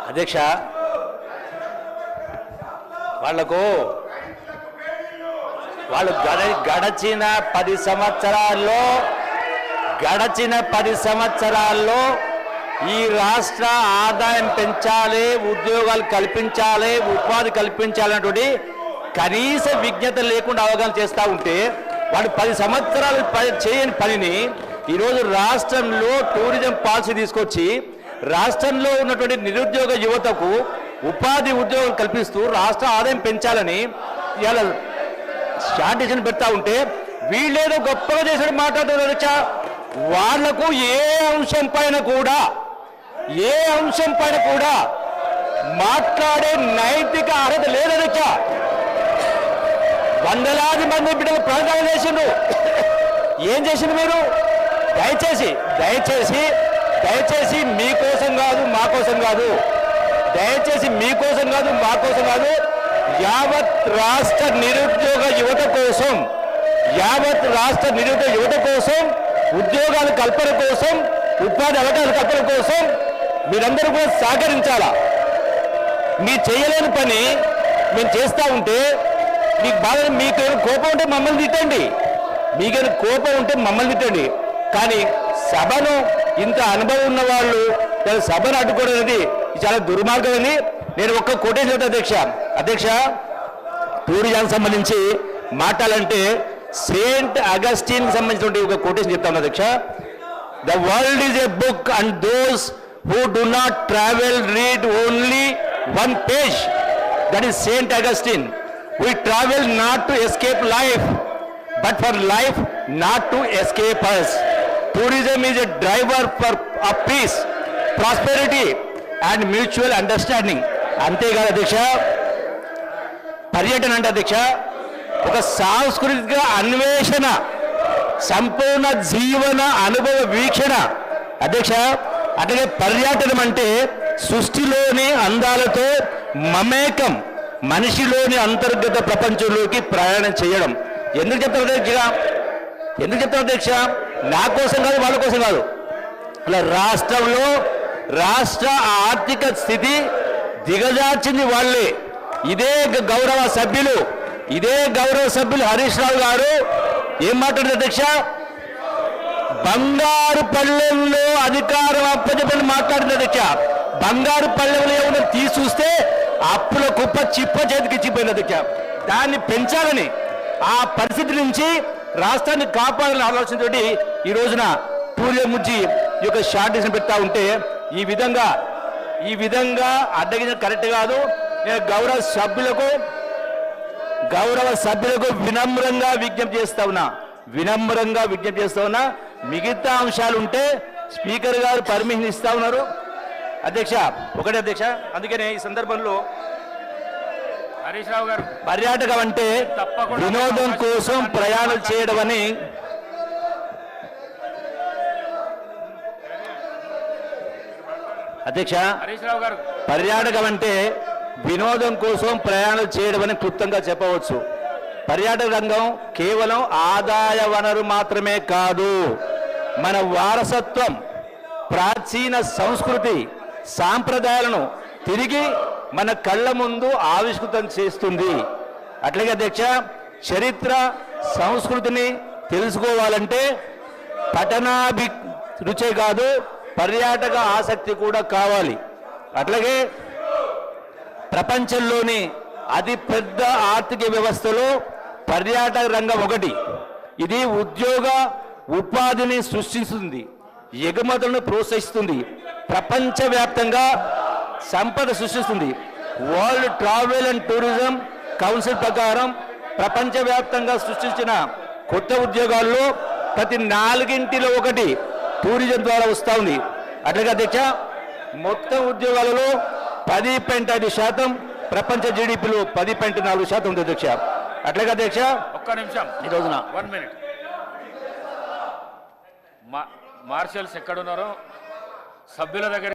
అధ్యక్ష వాళ్లకు వాళ్ళు గడచిన 10 సంవత్సరాల్లో ఈ రాష్ట్ర ఆదాయం పెంచాలి, ఉద్యోగాలు కల్పించాలి, ఉపాధి కల్పించాలన్నటువంటి కనీస విజ్ఞత లేకుండా అవగాహన చేస్తూ ఉంటే వాళ్ళు 10 సంవత్సరాలు చేయని పనిని ఈరోజు రాష్ట్రంలో టూరిజం పాలసీ తీసుకొచ్చి రాష్ట్రంలో ఉన్నటువంటి నిరుద్యోగ యువతకు ఉపాధి ఉద్యోగం కల్పిస్తూ రాష్ట్ర ఆదాయం పెంచాలని ఇలా స్టార్టేషన్ పెడతా ఉంటే వీళ్ళేదో గొప్పగా చేసిన మాట్లాడుతున్నారు. వాళ్లకు ఏ అంశం పైన కూడా మాట్లాడే నైతిక అర్హత లేదధ్యక్ష. వందలాది మంది బిడ్డలు ప్రాణాలు చేసిండ్రు. ఏం చేసిండు మీరు? దయచేసి మీకోసం కాదు మా కోసం కాదు, దయచేసి మీకోసం కాదు మా కోసం కాదు, యావత్ రాష్ట్ర నిరుద్యోగ యువత కోసం ఉద్యోగాల కల్పన కోసం ఉపాధి అవకాశాల కల్పన కోసం మీరందరూ కూడా సహకరించాలా. మీరు చేయలేని పని మేము చేస్తూ ఉంటే మీకేమైనా కోపం ఉంటే మమ్మల్ని తిట్టండి, కానీ సభను ఇంత అనుభవం ఉన్న వాళ్ళు సభను అడ్డుకోవడం అనేది చాలా దుర్మార్గం అని నేను ఒక్క కొటేషన్ అధ్యక్ష టూరిజం సంబంధించి మాట్లాడాలంటే సెయింట్ అగస్టిన్ సంబంధించిన ఒక కొటేషన్ చెప్తాను అధ్యక్ష. The world is a book and those who do not travel read only one page. That is Saint Augustine. We travel not to escape life, but for life not to escape us. Tourism is a driver of peace, prosperity and mutual understanding. అంతేకాదు అధ్యక్ష, పర్యటన అంటే అధ్యక్ష ఒక సాంస్కృతిక అన్వేషణ, సంపూర్ణ జీవన అనుభవ వీక్షణ అధ్యక్ష. అట్లాగే పర్యటనం అంటే సృష్టిలోని అందాలతో మమేకం, మనిషిలోని అంతర్గత ప్రపంచంలోకి ప్రయాణం చేయడం. ఎందుకు చెప్తారు అధ్యక్ష? నా కోసం కాదు, వాళ్ళ కోసం కాదు. అలా రాష్ట్రంలో రాష్ట్ర ఆర్థిక స్థితి దిగజార్చింది వాళ్ళే. ఇదే గౌరవ సభ్యులు హరీష్ రావు గారు ఏం మాట్లాడారు అధ్యక్ష? బంగారు పల్లెల్లో అధికారం అప్పచెప్పని మాట్లాడింది అధ్యక్ష. బంగారు పల్లెల్లో ఏమన్నా తీసుకొస్తే అప్పుల కుప్ప చిప్ప చేతికి ఇచ్చిపోయింది అధ్యక్ష. దాన్ని పెంచాలని, ఆ పరిస్థితి నుంచి రాష్ట్రాన్ని కాపాడాలని ఆలోచనతో ఈ రోజున టూరిజం నుంచి ఈ యొక్క షార్టేషన్ పెడతా ఉంటే ఈ విధంగా అడ్డగించడం కరెక్ట్ కాదు. నేను గౌరవ సభ్యులకు వినమ్రంగా విజ్ఞప్తి చేస్తా ఉన్నా. మిగతా అంశాలు ఉంటే స్పీకర్ గారు పర్మిషన్ ఇస్తా ఉన్నారు అధ్యక్ష. ఒకటే అధ్యక్ష, అందుకనే ఈ సందర్భంలో హరీష్ రావు గారు పర్యాటకం అంటే వినోదం కోసం ప్రయాణం చేయడం అని అధ్యక్ష. హరీష్ రావు గారు పర్యాటకం అంటే వినోదం కోసం ప్రయాణం చేయడం అని క్లుప్తంగా చెప్పవచ్చు. పర్యాటక రంగం కేవలం ఆదాయ వనరు మాత్రమే కాదు, మన వారసత్వం, ప్రాచీన సంస్కృతి, సాంప్రదాయాలను తిరిగి మన కళ్ళ ముందు ఆవిష్కృతం చేస్తుంది. అట్లాగే అధ్యక్ష, చరిత్ర సంస్కృతిని తెలుసుకోవాలంటే పఠనాభిరుచే కాదు, పర్యాటక ఆసక్తి కూడా కావాలి. అట్లాగే ప్రపంచంలోని అతిపెద్ద ఆర్థిక వ్యవస్థలో పర్యాటక రంగం ఒకటి. ఇది ఉద్యోగ ఉపాధిని సృష్టిస్తుంది, ఎగుమతులను ప్రోత్సహిస్తుంది, ప్రపంచవ్యాప్తంగా సంపద సృష్టిస్తుంది. World travel and tourism council ప్రకారం ప్రపంచవ్యాప్తంగా సృష్టించిన కొత్త ఉద్యోగాల్లో ప్రతి 4ంటిలో 1 టూరిజం ద్వారా వస్తూ ఉంది. అట్లాగే అధ్యక్ష, మొత్తం ఉద్యోగాలలో 10.5% ప్రపంచ జీడిపిలో 10.4% ఉంది అధ్యక్ష. అట్లాగే అధ్యక్ష, ఒక్క నిమిషం ఈ రోజున 1 minute మార్షల్స్ ఎక్కడున్నారో సభ్యుల దగ్గర